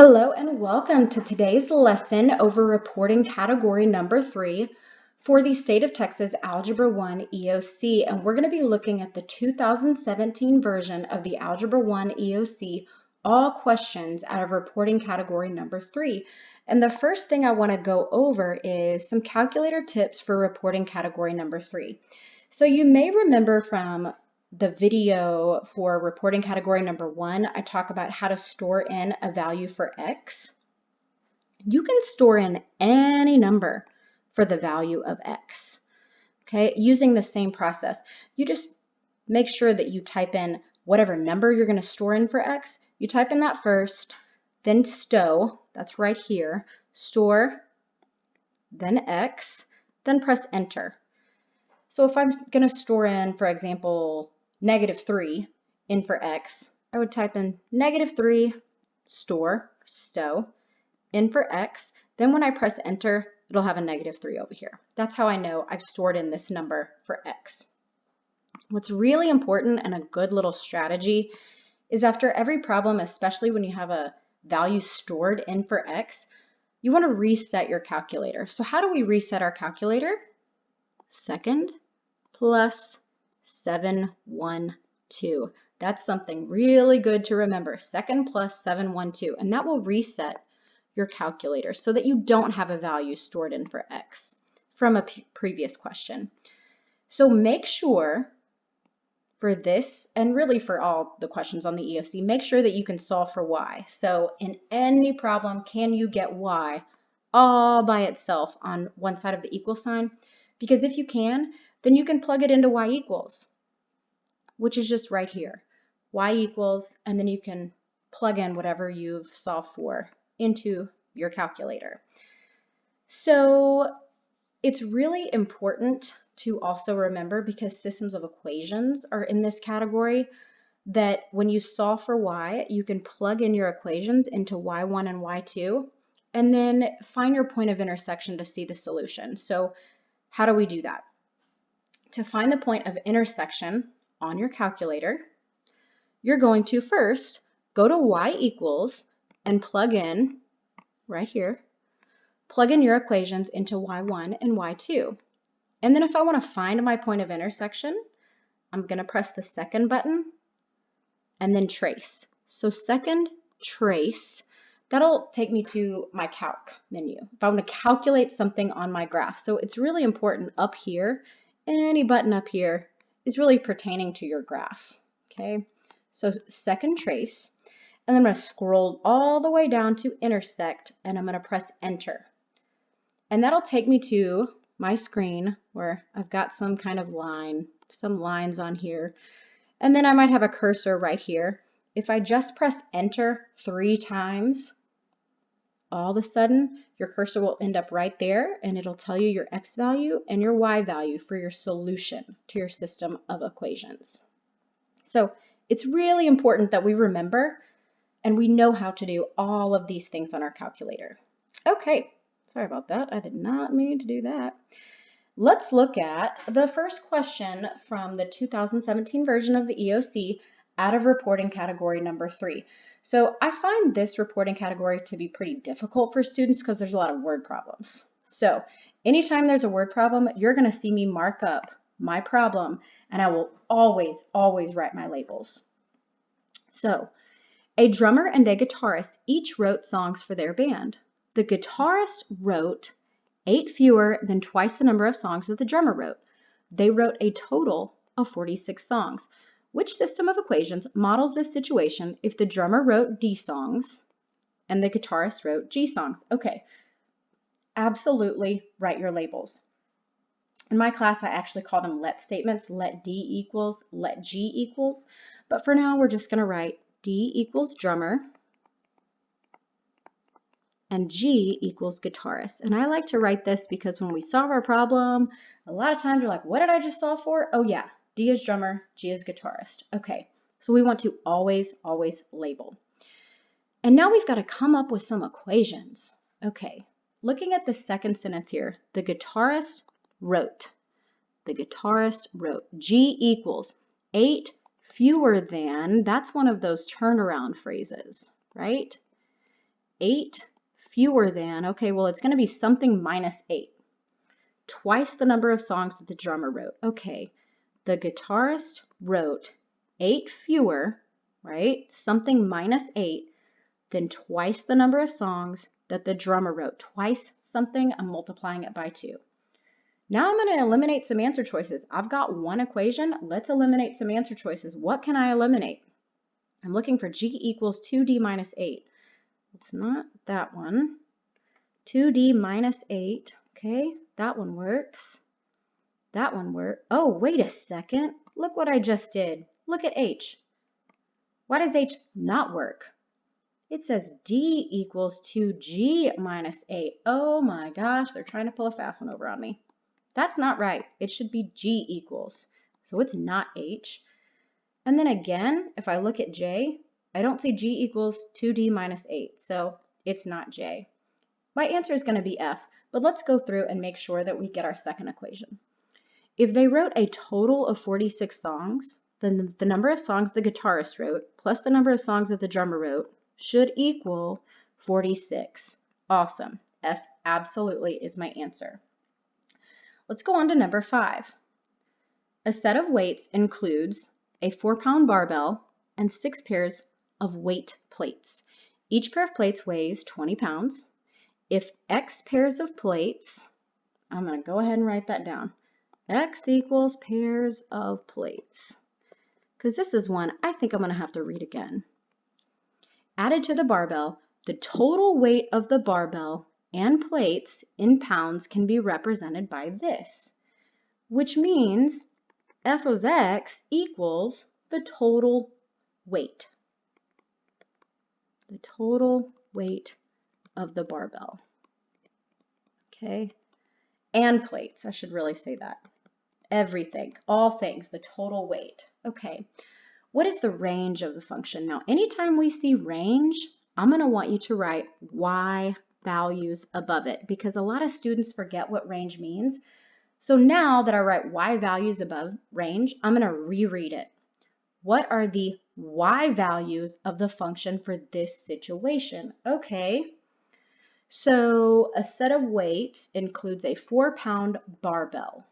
Hello and welcome to today's lesson over reporting category number 3 for the State of Texas Algebra 1 EOC. And we're going to be looking at the 2017 version of the Algebra 1 EOC, all questions out of reporting category number 3. And the first thing I want to go over is some calculator tips for reporting category number 3. So you may remember from the video for reporting category number 1, I talk about how to store in a value for X. You can store in any number for the value of X, okay, using the same process. You just make sure that you type in whatever number you're going to store in for X. You type in that first, then stow, that's right here, store, then X, then press enter. So if I'm going to store in, for example, -3 in for X, I would type in -3 stow in for X. Then when I press enter, it'll have a -3 over here. That's how I know I've stored in this number for X. What's really important and a good little strategy is after every problem, especially when you have a value stored in for X, you want to reset your calculator. So how do we reset our calculator? Second plus 712. That's something really good to remember. Second plus 712. And that will reset your calculator so that you don't have a value stored in for X from a previous question. So make sure for this, and really for all the questions on the EOC, make sure that you can solve for Y. So in any problem, can you get Y all by itself on one side of the equal sign? Because if you can, then you can plug it into Y equals, which is just right here. Y equals, and then you can plug in whatever you've solved for into your calculator. So it's really important to also remember, because systems of equations are in this category, that when you solve for Y, you can plug in your equations into Y1 and Y2, and then find your point of intersection to see the solution. So how do we do that? To find the point of intersection on your calculator, you're going to first go to Y equals and plug in, right here, plug in your equations into Y1 and Y2. And then if I want to find my point of intersection, I'm going to press the second button and then trace. So second, trace. That'll take me to my calc menu if I want to calculate something on my graph. So it's really important up here. Any button up here is really pertaining to your graph, okay? So second trace, and then I'm going to scroll all the way down to intersect, and I'm going to press enter. And that'll take me to my screen where I've got some kind of line, some lines on here, and then I might have a cursor right here. If I just press enter 3 times, all of a sudden, your cursor will end up right there, and it'll tell you your X value and your Y value for your solution to your system of equations. So it's really important that we remember and we know how to do all of these things on our calculator. Okay, sorry about that. I did not mean to do that. Let's look at the first question from the 2017 version of the EOC out of reporting category number 3. So I find this reporting category to be pretty difficult for students because there's a lot of word problems. So anytime there's a word problem, you're going to see me mark up my problem, and I will always write my labels. So a drummer and a guitarist each wrote songs for their band. The guitarist wrote 8 fewer than twice the number of songs that the drummer wrote. They wrote a total of 46 songs. Which system of equations models this situation if the drummer wrote D songs and the guitarist wrote G songs? Okay, absolutely write your labels. In my class, I actually call them let statements, let D equals, let G equals. But for now, we're just going to write D equals drummer and G equals guitarist. And I like to write this because when we solve our problem, a lot of times you're like, what did I just solve for? Oh yeah, D is drummer, G is guitarist. Okay, so we want to always label. And now we've got to come up with some equations. Okay, looking at the second sentence here, the guitarist wrote. The guitarist wrote. G equals 8 fewer than, that's one of those turnaround phrases, right? 8 fewer than, okay, well, it's going to be something minus 8. Twice the number of songs that the drummer wrote. Okay, the guitarist wrote 8 fewer, right? Something minus 8, then twice the number of songs that the drummer wrote. Twice something, I'm multiplying it by 2. Now I'm going to eliminate some answer choices. I've got one equation. Let's eliminate some answer choices. What can I eliminate? I'm looking for g equals 2d minus 8. It's not that one. 2d minus 8. Okay, that one works. That one works. Oh, wait a second. Look what I just did. Look at h. Why does h not work? It says d equals 2g minus 8. Oh my gosh, they're trying to pull a fast one over on me. That's not right. It should be g equals. So it's not h. And then again, if I look at j, I don't see g equals 2d minus 8. So it's not j. My answer is going to be f. But let's go through and make sure that we get our second equation. If they wrote a total of 46 songs, then the number of songs the guitarist wrote plus the number of songs that the drummer wrote should equal 46. Awesome. F absolutely is my answer. Let's go on to number 5. A set of weights includes a 4-pound barbell and 6 pairs of weight plates. Each pair of plates weighs 20 pounds. If X pairs of plates, I'm going to go ahead and write that down. X equals pairs of plates. Because this is one I think I'm going to have to read again. Added to the barbell, the total weight of the barbell and plates in pounds can be represented by this, which means f of x equals the total weight. The total weight of the barbell. Okay, and plates, I should really say that. Everything, all things, the total weight. Okay, what is the range of the function? Now, anytime we see range, I'm going to want you to write y values above it because a lot of students forget what range means. So now that I write y values above range, I'm going to reread it. What are the y values of the function for this situation? Okay, so a set of weights includes a 4-pound barbell.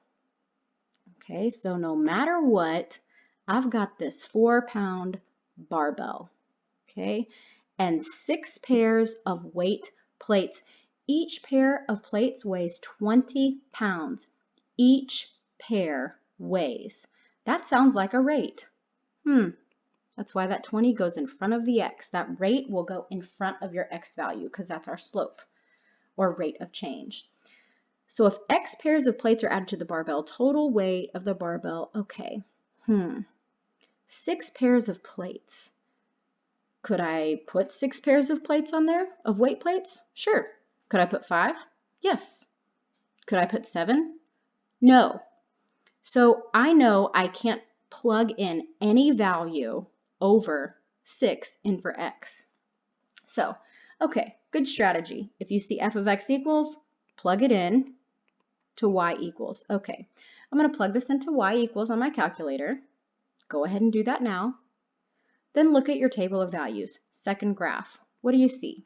Okay, so no matter what, I've got this 4-pound barbell. Okay, and 6 pairs of weight plates. Each pair of plates weighs 20 pounds. Each pair weighs. That sounds like a rate. That's why that 20 goes in front of the x. That rate will go in front of your x value because that's our slope or rate of change. So if x pairs of plates are added to the barbell, total weight of the barbell, okay. 6 pairs of plates. Could I put 6 pairs of plates on there, of weight plates? Sure. Could I put 5? Yes. Could I put 7? No. So I know I can't plug in any value over 6 in for x. So, okay, good strategy. If you see f of x equals, plug it in to y equals. Okay, I'm going to plug this into y equals on my calculator. Go ahead and do that now. Then look at your table of values. Second graph. What do you see?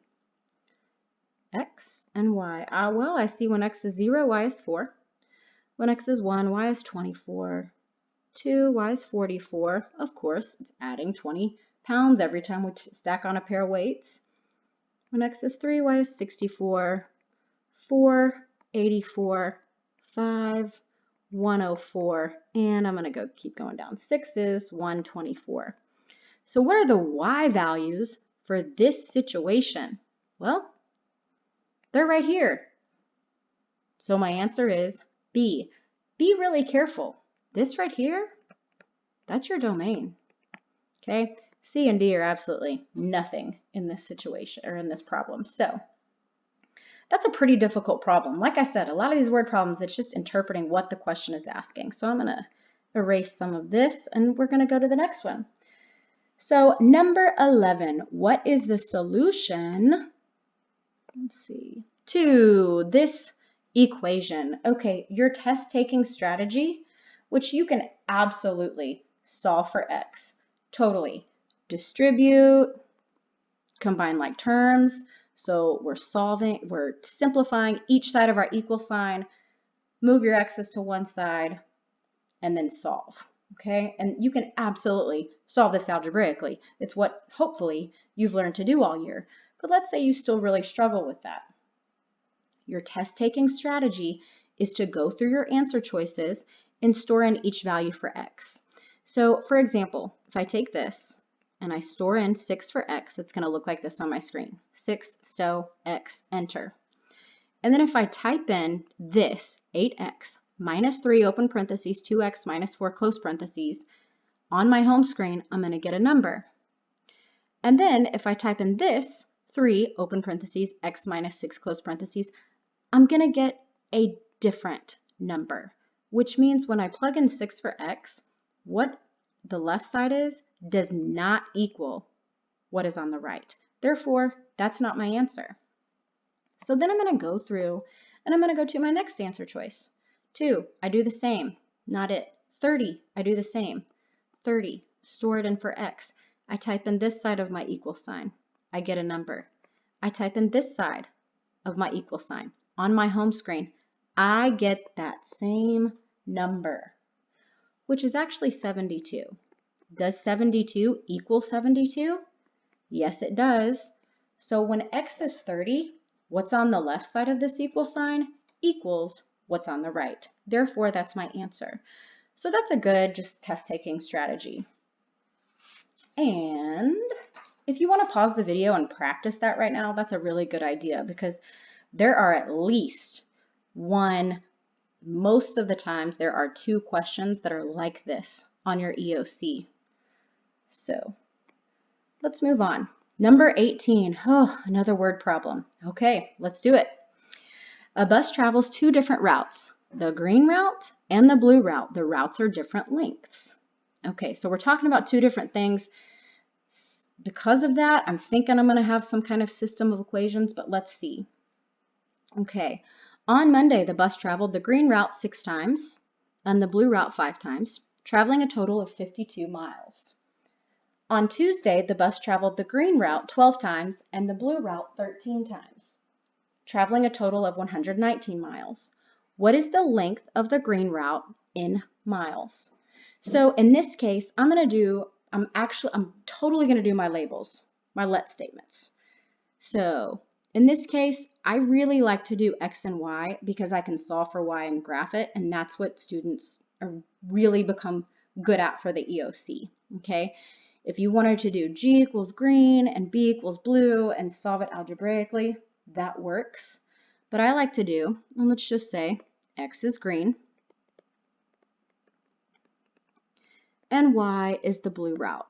X and y. Well, I see when x is 0, y is 4. When x is 1, y is 24. 2, y is 44. Of course, it's adding 20 pounds every time we stack on a pair of weights. When x is 3, y is 64. 4, 84. 5, 104. And I'm going to keep going down. 6 is 124. So what are the y values for this situation? Well, they're right here. So my answer is B. Be really careful. This right here, that's your domain. Okay? C and D are absolutely nothing in this situation or in this problem. So that's a pretty difficult problem. Like I said, a lot of these word problems, it's just interpreting what the question is asking. So I'm going to erase some of this and we're going to go to the next one. So number 11, what is the solution? Let's see, to this equation. Okay, your test-taking strategy, which you can absolutely solve for x. Totally. Distribute, combine like terms. So we're simplifying each side of our equal sign, move your x's to one side, and then solve. Okay, and you can absolutely solve this algebraically. It's what hopefully you've learned to do all year. But let's say you still really struggle with that. Your test-taking strategy is to go through your answer choices and store in each value for x. So for example, if I take this and I store in 6 for x, it's going to look like this on my screen. 6 stow x, enter. And then if I type in this, 8x minus 3 open parentheses, 2x minus 4 close parentheses, on my home screen, I'm going to get a number. And then if I type in this, 3 open parentheses, x minus 6 close parentheses, I'm going to get a different number, which means when I plug in 6 for x, what the left side is does not equal what is on the right. Therefore, that's not my answer. So then I'm going to go through and I'm going to go to my next answer choice. 2, I do the same, not it. 30, I do the same. 30, store it in for x. I type in this side of my equal sign. I get a number. I type in this side of my equal sign. On my home screen, I get that same number, which is actually 72. Does 72 equal 72? Yes, it does. So when x is 30, what's on the left side of this equal sign equals what's on the right. Therefore, that's my answer. So that's a good just test-taking strategy. And if you want to pause the video and practice that right now, that's a really good idea because there are at least most of the times there are 2 questions that are like this on your EOC. So let's move on. Number 18, another word problem. Okay, let's do it. A bus travels 2 different routes, the green route and the blue route. The routes are different lengths. Okay, so we're talking about 2 different things. Because of that, I'm thinking I'm going to have some kind of system of equations, but let's see. Okay, on Monday, the bus traveled the green route 6 times and the blue route 5 times, traveling a total of 52 miles. On Tuesday, the bus traveled the green route 12 times and the blue route 13 times, traveling a total of 119 miles. What is the length of the green route in miles? So in this case, I'm totally going to do my labels, my let statements. So in this case, I really like to do x and y because I can solve for y and graph it, and that's what students really become good at for the EOC, okay? If you wanted to do g equals green and b equals blue and solve it algebraically, that works. But I like to do, and let's just say x is green and y is the blue route.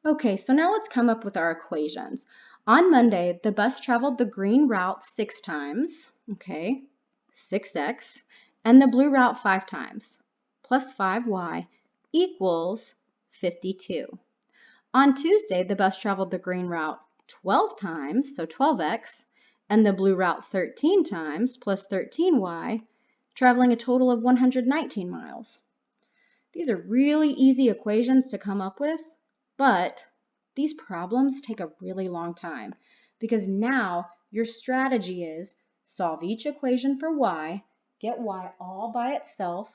Okay, so now let's come up with our equations. On Monday, the bus traveled the green route 6 times, okay, 6x, and the blue route 5 times, plus 5y equals 52. On Tuesday, the bus traveled the green route 12 times, so 12x, and the blue route 13 times, plus 13y, traveling a total of 119 miles. These are really easy equations to come up with, but these problems take a really long time because now your strategy is solve each equation for y, get y all by itself,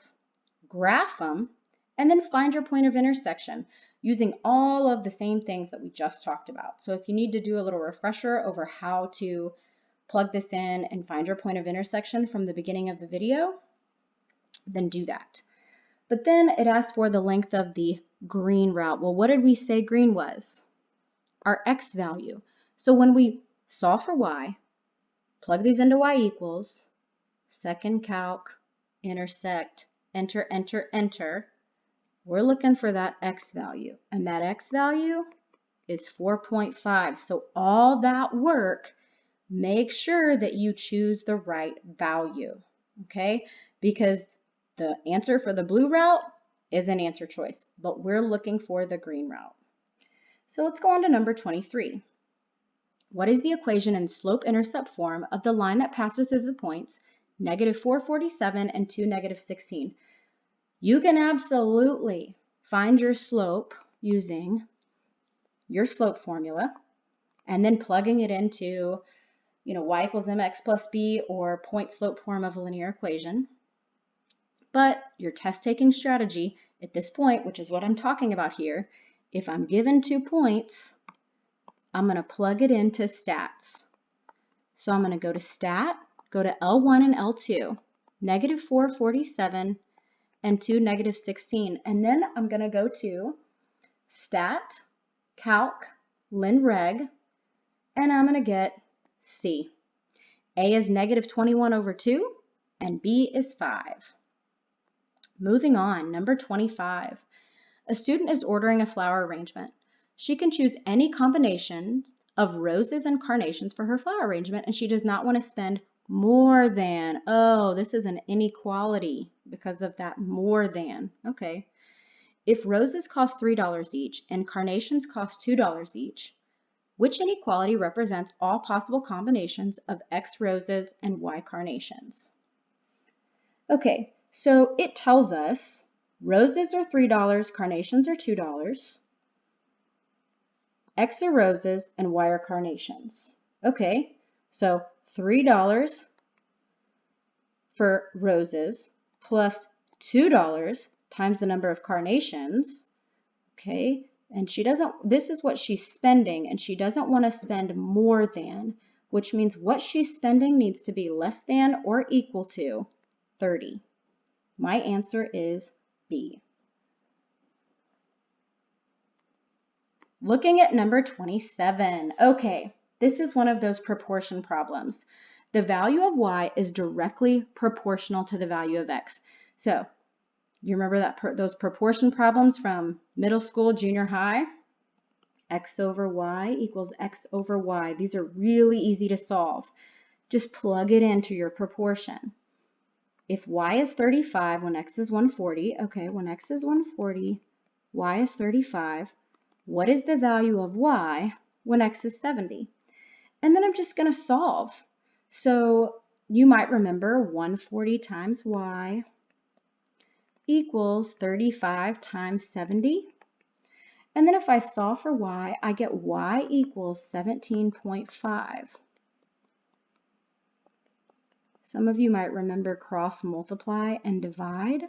graph them, and then find your point of intersection using all of the same things that we just talked about. So if you need to do a little refresher over how to plug this in and find your point of intersection from the beginning of the video, then do that. But then it asks for the length of the green route. Well, what did we say green was? Our x value. So when we solve for y, plug these into y equals, second calc, intersect, enter, enter, enter, we're looking for that x value. And that x value is 4.5. So all that work, make sure that you choose the right value, okay? Because the answer for the blue route is an answer choice, but we're looking for the green route. So let's go on to number 23. What is the equation in slope-intercept form of the line that passes through the points -447 and 2, -16? You can absolutely find your slope using your slope formula. and then plugging it into, y equals mx plus b or point slope form of a linear equation. But your test taking strategy at this point, which is what I'm talking about here, if I'm given 2 points, I'm going to plug it into stats. So I'm going to go to stat, go to L1 and L2, negative 447 and 2, negative 16. And then I'm going to go to stat, calc, lin reg, and I'm going to get C. A is negative 21 over 2, and B is 5. Moving on, number 25. A student is ordering a flower arrangement. She can choose any combination of roses and carnations for her flower arrangement, and she does not want to spend more than, oh, this is an inequality because of that more than. Okay. If roses cost $3 each and carnations cost $2 each, which inequality represents all possible combinations of X roses and Y carnations? Okay, so it tells us roses are $3, carnations are $2, X are roses, and Y are carnations. Okay, so $3 for roses plus $2 times the number of carnations. Okay, and this is what she's spending, and she doesn't want to spend more than, which means what she's spending needs to be less than or equal to 30. My answer is B. Looking at number 27. Okay, this is one of those proportion problems. The value of y is directly proportional to the value of x. So, you remember those proportion problems from middle school, junior high? X over y equals x over y. These are really easy to solve. Just plug it into your proportion. If y is 35 when x is 140, okay, when x is 140, y is 35, what is the value of y when x is 70? And then I'm just going to solve. So you might remember 140 times y equals 35 times 70. And then if I solve for y, I get y equals 17.5. Some of you might remember cross multiply and divide.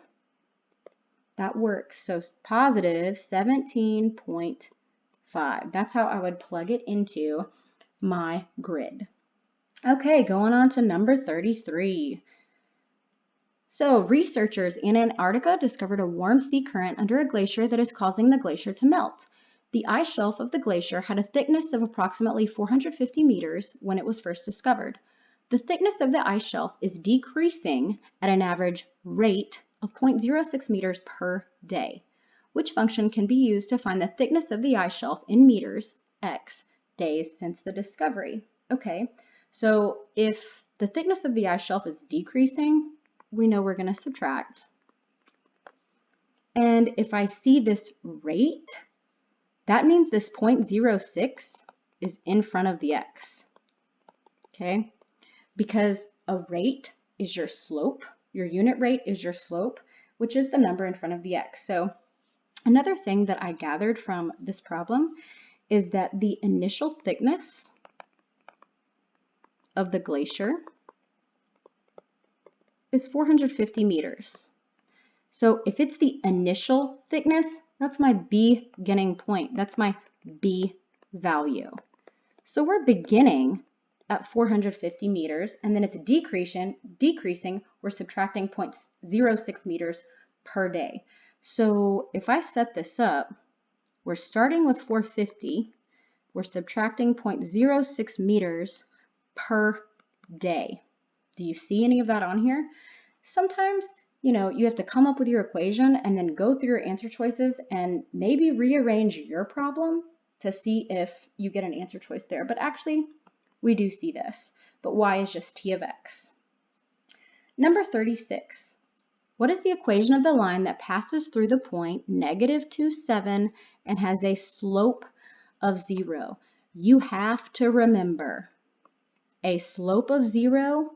That works. So positive 17.5. That's how I would plug it into my grid. Okay, going on to number 33. So researchers in Antarctica discovered a warm sea current under a glacier that is causing the glacier to melt. The ice shelf of the glacier had a thickness of approximately 450 meters when it was first discovered. The thickness of the ice shelf is decreasing at an average rate of 0.06 meters per day. Which function can be used to find the thickness of the ice shelf in meters, x, days since the discovery? Okay, so if the thickness of the ice shelf is decreasing, we know we're going to subtract. And if I see this rate, that means this 0.06 is in front of the x. Okay? Because a rate is your slope, your unit rate is your slope, which is the number in front of the x. So another thing that I gathered from this problem is that the initial thickness of the glacier is 450 meters. So if it's the initial thickness, that's my beginning point. That's my B value. So we're beginning at 450 meters, and then it's decreasing, we're subtracting 0.06 meters per day. So if I set this up, we're starting with 450, we're subtracting 0.06 meters per day. Do you see any of that on here? Sometimes, you have to come up with your equation and then go through your answer choices and maybe rearrange your problem to see if you get an answer choice there. But actually, we do see this, but y is just t of x. Number 36. What is the equation of the line that passes through the point -2, 7 and has a slope of 0? You have to remember, a slope of 0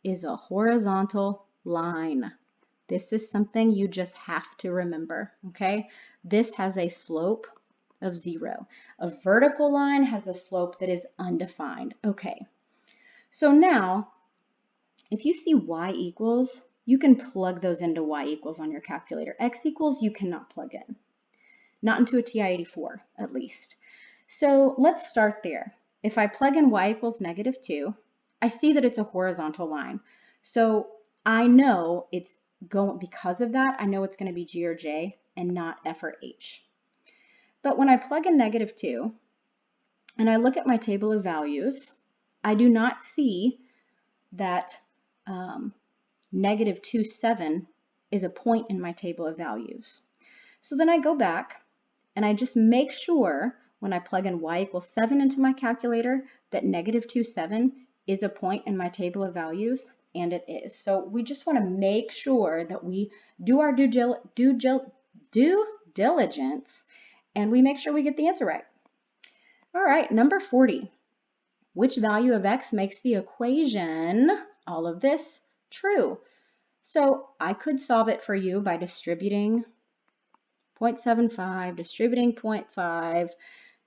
is a horizontal line. This is something you just have to remember, okay? This has a slope of 0. A vertical line has a slope that is undefined. Okay, so now if you see y equals, you can plug those into y equals on your calculator. X equals you cannot plug in, not into a TI-84 at least. So let's start there. If I plug in y equals -2, I see that it's a horizontal line. So I know it's going, because of that, I know it's going to be G or J and not F or H. But when I plug in -2 and I look at my table of values, I do not see that -27 is a point in my table of values. So then I go back and I just make sure when I plug in y equals 7 into my calculator that -27 is a point in my table of values, and it is. So we just want to make sure that we do our due diligence and we make sure we get the answer right. All right, number 40. Which value of x makes the equation, all of this, true? So I could solve it for you by distributing 0.75, distributing 0.5,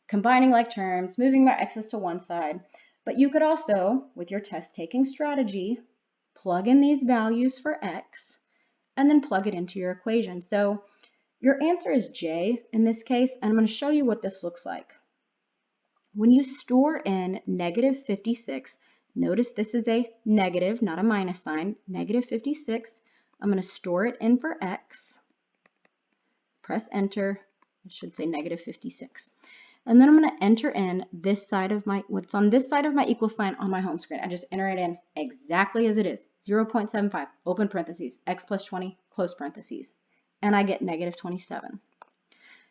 combining like terms, moving my x's to one side. But you could also, with your test-taking strategy, plug in these values for x and then plug it into your equation. So your answer is J in this case, and I'm going to show you what this looks like. When you store in -56, notice this is a negative, not a minus sign, -56. I'm going to store it in for x. Press enter. It should say -56. And then I'm going to enter in this side of what's on this side of my equal sign on my home screen. I just enter it in exactly as it is. 0.75, open parentheses, x plus 20, close parentheses. And I get -27.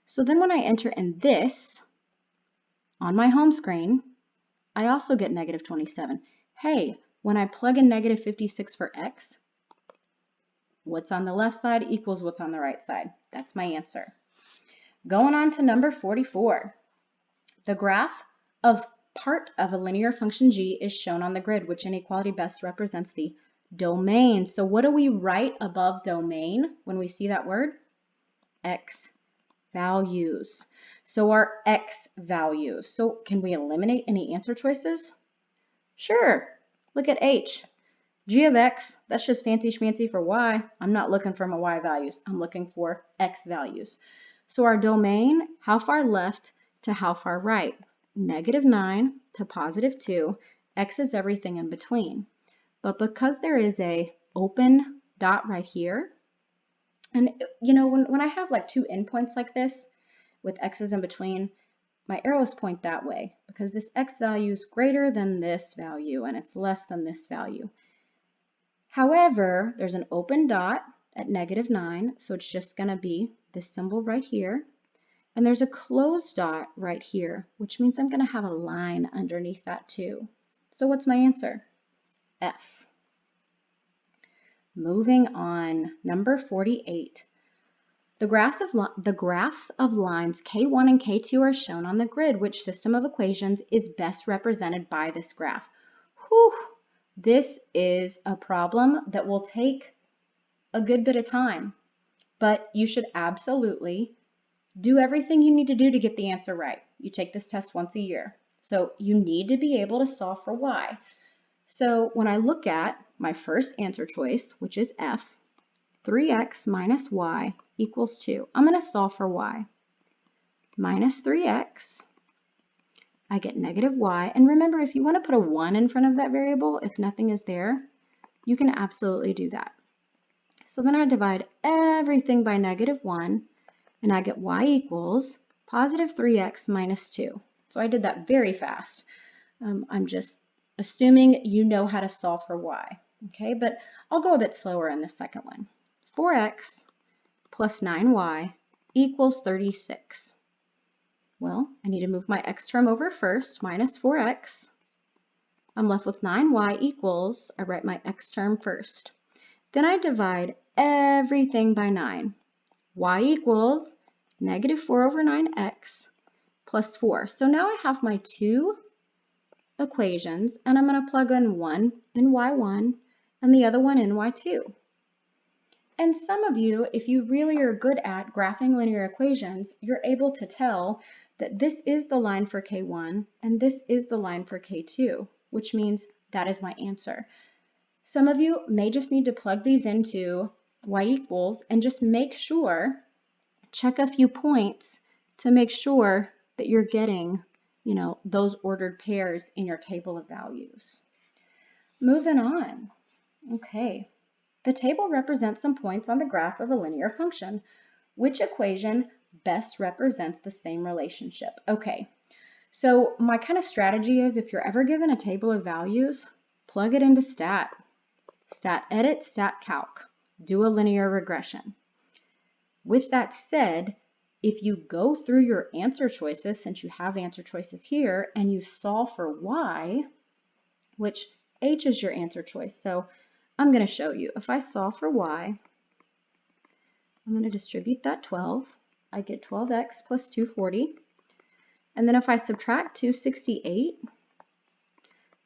So then when I enter in this on my home screen, I also get -27. Hey, when I plug in -56 for x, what's on the left side equals what's on the right side. That's my answer. Going on to number 44. The graph of part of a linear function g is shown on the grid. Which inequality best represents the domain? So what do we write above domain when we see that word? X values. So our x values. So can we eliminate any answer choices? Sure. Look at H. G of x, that's just fancy schmancy for y. I'm not looking for my y values. I'm looking for x values. So our domain, how far left to how far right? -9 to +2. X is everything in between. But because there is a open dot right here, and you know, when I have like two endpoints like this with x's in between, my arrows point that way because this x value is greater than this value and it's less than this value. However, there's an open dot at -9, so it's just going to be this symbol right here. And there's a closed dot right here, which means I'm going to have a line underneath that too. So what's my answer? F. Moving on, number 48. The graphs of lines K1 and K2 are shown on the grid. Which system of equations is best represented by this graph? Whew, this is a problem that will take a good bit of time, but you should absolutely do everything you need to do to get the answer right. You take this test once a year, so you need to be able to solve for y. So when I look at my first answer choice, which is F, 3x minus y equals 2. I'm going to solve for y. Minus 3x, I get -y. And remember, if you want to put a 1 in front of that variable, if nothing is there, you can absolutely do that. So then I divide everything by -1, and I get y equals +3x minus 2. So I did that very fast. I'm just assuming you know how to solve for y. Okay, but I'll go a bit slower in the second one. 4x plus 9y equals 36. Well, I need to move my x term over first, minus 4x. I'm left with 9y equals, I write my x term first. Then I divide everything by 9. Y equals -4/9x plus 4. So now I have my two equations, and I'm going to plug in one in y1 and the other one in y2. And some of you, if you really are good at graphing linear equations, you're able to tell that this is the line for K1 and this is the line for K2, which means that is my answer. Some of you may just need to plug these into y equals and just make sure, check a few points to make sure that you're getting, those ordered pairs in your table of values. Moving on. Okay. The table represents some points on the graph of a linear function. Which equation best represents the same relationship? Okay, so my kind of strategy is if you're ever given a table of values, plug it into stat edit, stat calc, do a linear regression. With that said, if you go through your answer choices, since you have answer choices here, and you solve for y, which h is your answer choice, so I'm going to show you. If I solve for y, I'm going to distribute that 12. I get 12x plus 240. And then if I subtract 268,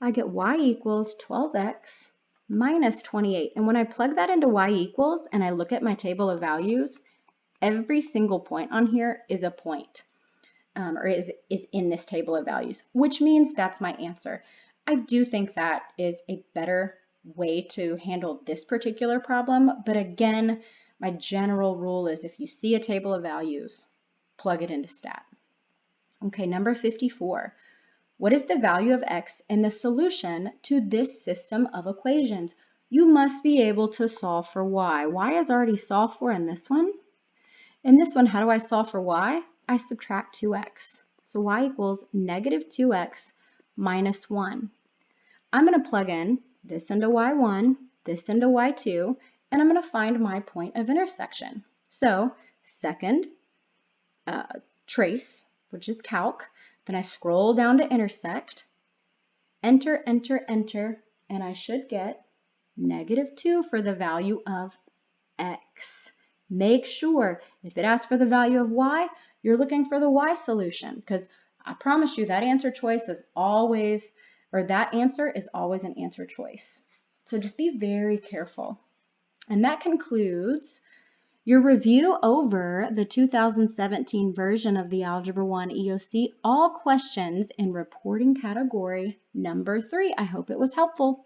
I get y equals 12x minus 28. And when I plug that into y equals and I look at my table of values, every single point on here is a point, or is in this table of values, which means that's my answer. I do think that is a better way to handle this particular problem, but again, my general rule is if you see a table of values, plug it into stat. Okay, number 54. What is the value of x in the solution to this system of equations? You must be able to solve for y. Y is already solved for in this one. In this one, how do I solve for y? I subtract 2x. So y equals negative 2x minus 1. I'm going to plug in this into y1, this into y2, and I'm going to find my point of intersection. So second, trace, which is calc. Then I scroll down to intersect, enter, enter, enter, and I should get negative 2 for the value of x. Make sure if it asks for the value of y, you're looking for the y solution, because I promise you that answer choice is always, or that answer is always an answer choice. So just be very careful. And that concludes your review over the 2017 version of the Algebra 1 EOC, all questions in reporting category number 3. I hope it was helpful.